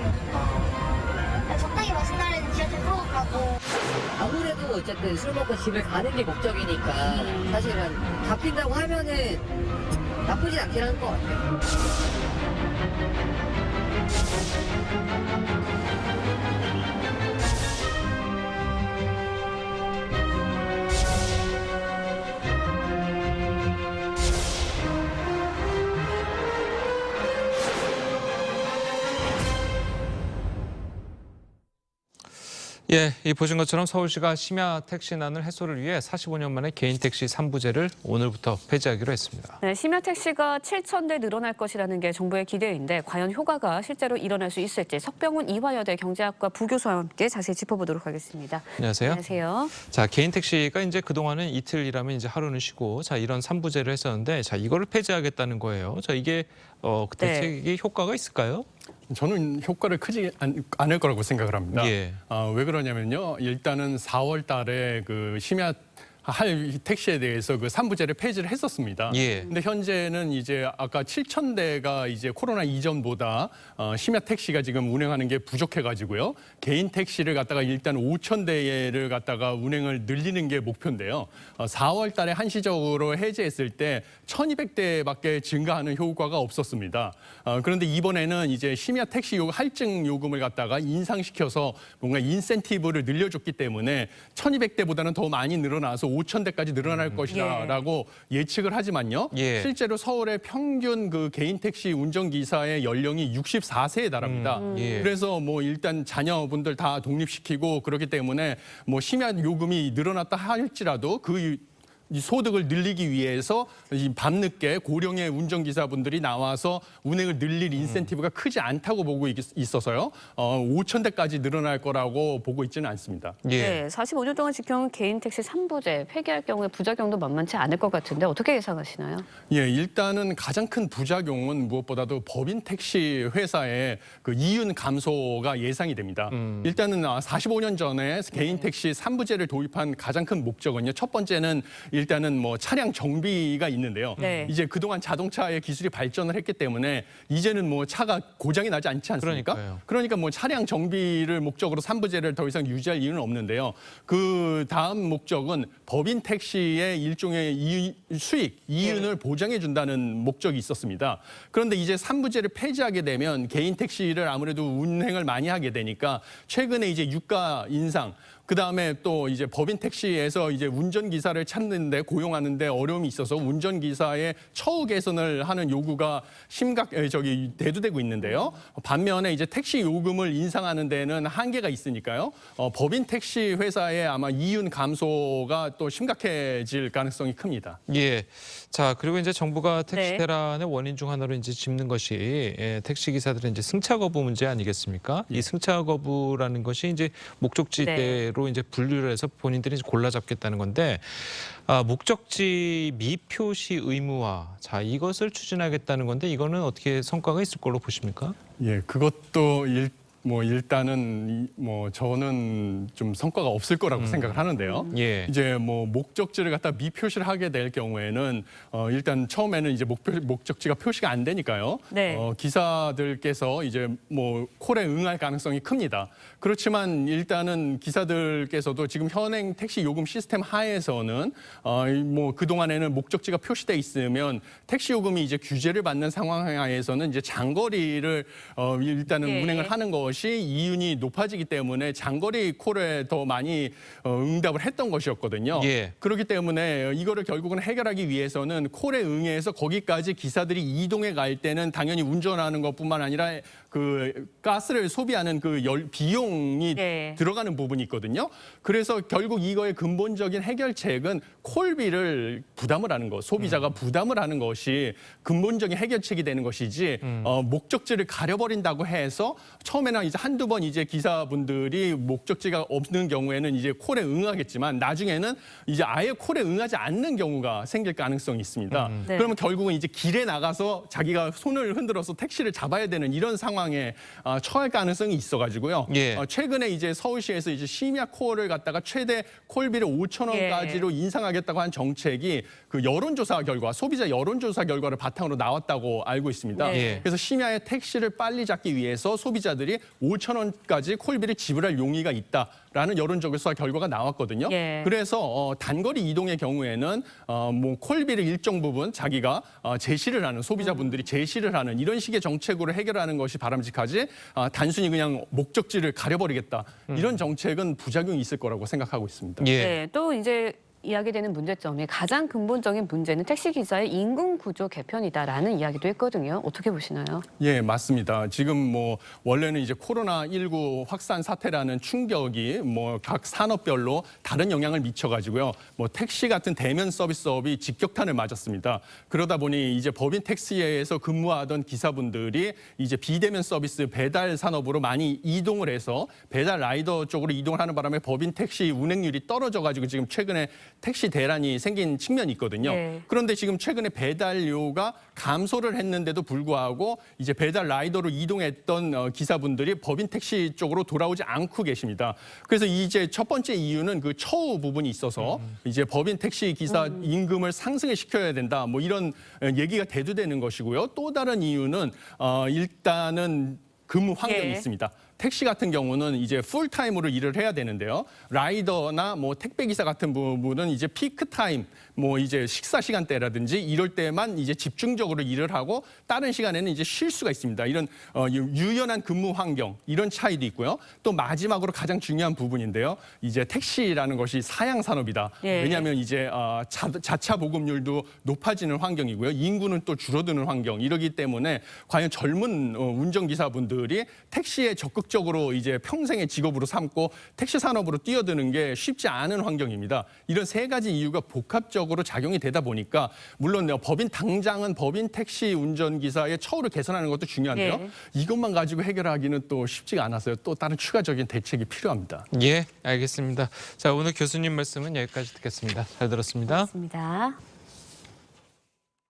같았으면 좋겠어요. 적당히 마신 날에는 지하철 타고 가고. 아무래도 어쨌든 술 먹고 집에 가는 게 목적이니까 사실은 잡힌다고 하면은 나쁘진 않긴 할 것 같아요. 예, 이 보신 것처럼 서울시가 심야 택시난을 해소를 위해 45년 만에 개인 택시 3부제를 오늘부터 폐지하기로 했습니다. 네, 심야 택시가 7,000대 늘어날 것이라는 게 정부의 기대인데 과연 효과가 실제로 일어날 수 있을지 석병훈 이화여대 경제학과 부교수와 함께 자세히 짚어보도록 하겠습니다. 안녕하세요. 안녕하세요. 자, 개인 택시가 이제 그동안은 이틀 일하면 이제 하루는 쉬고 자, 이런 3부제를 했었는데 자, 이거를 폐지하겠다는 거예요. 자, 이게 대책이 효과가 있을까요? 저는 효과를 크지 않을 거라고 생각을 합니다. 예. 왜 그러냐면요. 일단은 4월 달에 그 심야 할 택시에 대해서 그 3부제를 폐지를 했었습니다. 예. 근데 현재는 이제 아까 7,000대가 이제 코로나 이전보다 심야 택시가 지금 운행하는 게 부족해가지고요. 개인 택시를 갖다가 일단 5,000대를 갖다가 운행을 늘리는 게 목표인데요. 4월 달에 한시적으로 해제했을 때 1,200대밖에 증가하는 효과가 없었습니다. 그런데 이번에는 이제 심야 택시 할증 요금을 갖다가 인상시켜서 뭔가 인센티브를 늘려줬기 때문에 1,200대보다는 더 많이 늘어나서 5,000대까지 늘어날 것이다라고 예측을 하지만요. 예. 실제로 서울의 평균 그 개인 택시 운전기사의 연령이 64세에 달합니다. 예. 그래서 뭐 일단 자녀분들 다 독립시키고 그렇기 때문에 뭐 심야 요금이 늘어났다 할지라도 이 소득을 늘리기 위해서 이 밤늦게 고령의 운전기사분들이 나와서 운행을 늘릴 인센티브가 크지 않다고 보고 있어서요. 5,000대까지 늘어날 거라고 보고 있지는 않습니다. 예. 네, 45년 동안 지켜온 개인 택시 3부제 폐기할 경우에 부작용도 만만치 않을 것 같은데 어떻게 예상하시나요? 예, 일단은 가장 큰 부작용은 무엇보다도 법인 택시 회사의 그 이윤 감소가 예상이 됩니다. 일단은 45년 전에 개인 택시 3부제를 도입한 가장 큰 목적은요. 첫 번째는 일단은 뭐 차량 정비가 있는데요. 네. 이제 그동안 자동차의 기술이 발전을 했기 때문에 이제는 뭐 차가 고장이 나지 않지 않습니까? 그러니까요. 그러니까 뭐 차량 정비를 목적으로 3부제를 더 이상 유지할 이유는 없는데요. 그 다음 목적은 법인 택시의 일종의 수익, 이윤을 보장해 준다는 목적이 있었습니다. 그런데 이제 3부제를 폐지하게 되면 개인 택시를 아무래도 운행을 많이 하게 되니까 최근에 이제 유가 인상, 그다음에 또 이제 법인 택시에서 이제 운전기사를 찾는데 고용하는데 어려움이 있어서 운전기사의 처우 개선을 하는 요구가 대두되고 있는데요. 반면에 이제 택시 요금을 인상하는 데는 한계가 있으니까요. 법인 택시 회사의 아마 이윤 감소가 또 심각해질 가능성이 큽니다. 예. 자, 그리고 이제 정부가 택시 네. 대란의 원인 중 하나로 이제 짚는 것이 택시 기사들의 이제 승차 거부 문제 아니겠습니까? 이 승차 거부라는 것이 이제 목적지대로 이제 분류를 해서 본인들이 이제 골라 잡겠다는 건데 목적지 미표시 의무화. 자, 이것을 추진하겠다는 건데 이거는 어떻게 성과가 있을 걸로 보십니까? 예, 그것도 일단은 저는 좀 성과가 없을 거라고 생각을 하는데요. 예. 이제 뭐 목적지를 갖다 미표시를 하게 될 경우에는 일단 처음에는 이제 목적지가 표시가 안 되니까요. 네. 기사들께서 이제 뭐 콜에 응할 가능성이 큽니다. 그렇지만 일단은 기사들께서도 지금 현행 택시 요금 시스템 하에서는 뭐 그동안에는 목적지가 표시돼 있으면 택시 요금이 이제 규제를 받는 상황 하에서는 이제 장거리를 일단은 예. 운행을 하는 것이 이윤이 높아지기 때문에 장거리 콜에 더 많이 응답을 했던 것이었거든요. 예. 그렇기 때문에 이거를 결국은 해결하기 위해서는 콜에 응해서 거기까지 기사들이 이동해 갈 때는 당연히 운전하는 것뿐만 아니라 그 가스를 소비하는 그 비용이 네. 들어가는 부분이 있거든요. 그래서 결국 이거의 근본적인 해결책은 콜비를 부담을 하는 것, 소비자가 부담을 하는 것이 근본적인 해결책이 되는 것이지 목적지를 가려버린다고 해서 처음에는 이제 한두 번 이제 기사분들이 목적지가 없는 경우에는 이제 콜에 응하겠지만 나중에는 이제 아예 콜에 응하지 않는 경우가 생길 가능성이 있습니다. 네. 그러면 결국은 이제 길에 나가서 자기가 손을 흔들어서 택시를 잡아야 되는 이런 상황 상황에 처할 가능성이 있어가지고요. 예. 최근에 이제 서울시에서 이제 심야 코어를 갖다가 최대 콜비를 5,000원까지로 인상하겠다고 한 정책이 그 여론조사 결과, 소비자 여론조사 결과를 바탕으로 나왔다고 알고 있습니다. 예. 그래서 심야에 택시를 빨리 잡기 위해서 소비자들이 5,000원까지 콜비를 지불할 용의가 있다라는 여론조사 결과가 나왔거든요. 예. 그래서 단거리 이동의 경우에는 뭐 콜비를 일정 부분 자기가 제시를 하는 소비자분들이 제시를 하는 이런 식의 정책으로 해결하는 것이 바람직하지 단순히 그냥 목적지를 가려버리겠다 이런 정책은 부작용이 있을 거라고 생각하고 있습니다. 예. 네, 또 이제 이야기되는 문제점이 가장 근본적인 문제는 택시 기사의 임금 구조 개편이다라는 이야기도 했거든요. 어떻게 보시나요? 예, 맞습니다. 지금 뭐 원래는 이제 코로나19 확산 사태라는 충격이 뭐 각 산업별로 다른 영향을 미쳐가지고요. 뭐 택시 같은 대면 서비스업이 직격탄을 맞았습니다. 그러다 보니 이제 법인 택시에서 근무하던 기사분들이 이제 비대면 서비스 배달 산업으로 많이 이동을 해서 배달 라이더 쪽으로 이동을 하는 바람에 법인 택시 운행률이 떨어져가지고 지금 최근에 택시 대란이 생긴 측면이 있거든요. 네. 그런데 지금 최근에 배달료가 감소를 했는데도 불구하고 이제 배달 라이더로 이동했던 기사분들이 법인 택시 쪽으로 돌아오지 않고 계십니다. 그래서 이제 첫 번째 이유는 그 처우 부분이 있어서 이제 법인 택시 기사 임금을 상승을 시켜야 된다. 뭐 이런 얘기가 대두되는 것이고요. 또 다른 이유는 일단은 근무 환경이 예. 있습니다. 택시 같은 경우는 이제 풀타임으로 일을 해야 되는데요. 라이더나 뭐 택배 기사 같은 부분은 이제 피크 타임, 뭐 이제 식사 시간대라든지 이럴 때만 이제 집중적으로 일을 하고 다른 시간에는 이제 쉴 수가 있습니다. 이런 유연한 근무 환경 이런 차이도 있고요. 또 마지막으로 가장 중요한 부분인데요. 이제 택시라는 것이 사양 산업이다. 예. 왜냐하면 이제 자차 보급률도 높아지는 환경이고요. 인구는 또 줄어드는 환경 이러기 때문에 과연 젊은 운전기사분들이 택시에 적극적으로 이제 평생의 직업으로 삼고 택시 산업으로 뛰어드는 게 쉽지 않은 환경입니다. 이런 세 가지 이유가 복합적으로 작용이 되다 보니까 물론 당장은 법인 택시 운전기사의 처우를 개선하는 것도 중요한데요. 네. 이것만 가지고 해결하기는 또 쉽지가 않아서요. 또 다른 추가적인 대책이 필요합니다. 예, 알겠습니다. 자, 오늘 교수님 말씀은 여기까지 듣겠습니다. 잘 들었습니다. 맞습니다.